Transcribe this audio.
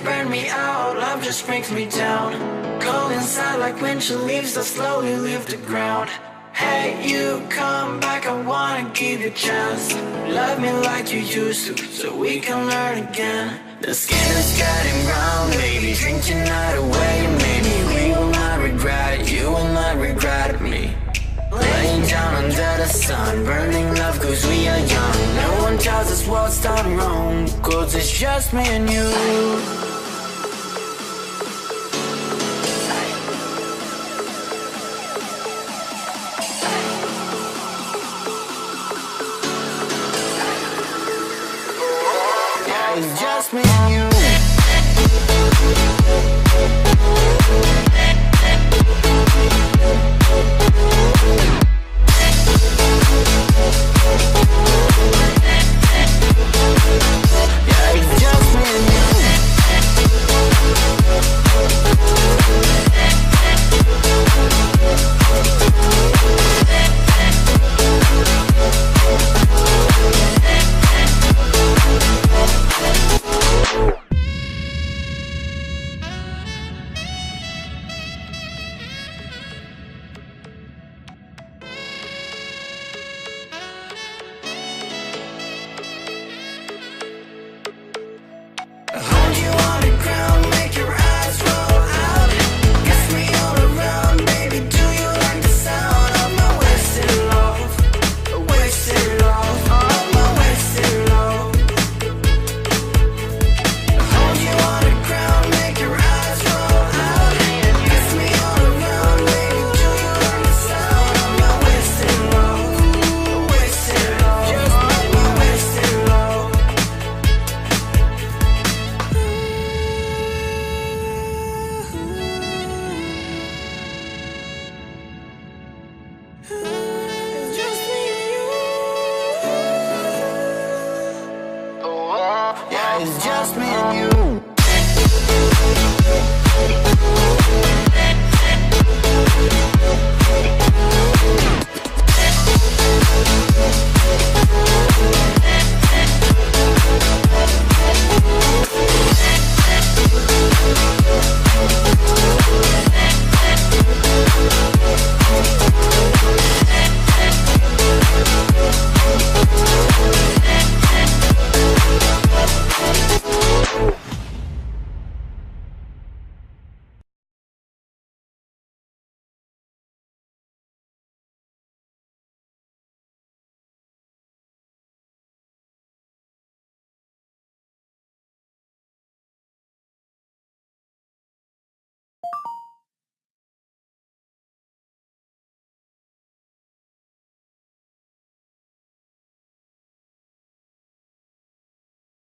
burn me out, love just brings me down. Cold inside like winter leaves that slowly leave the ground. Hey, you come back, I wanna give you a chance. Love me like you used to, so we can learn again. The skin is getting brown, baby, drink your night away. Maybe we will not regret it, you will not regret me. Laying down under the sun, burning love cause we are young. No one tells us what's done wrong, cause it's just me and you. It's just me and you. Yeah, it's just me and you. Hold you on the ground, make your eyes roll out. Kiss me all around, baby, do you like the sound of my wasted love? Wasted love, of my wasted love. Hold you on the ground, make your eyes roll out. Kiss me all around, baby, do you like the sound of my wasted love? Wasted love, just like my wasted love. It's just me and you. Yeah, it's just me and you.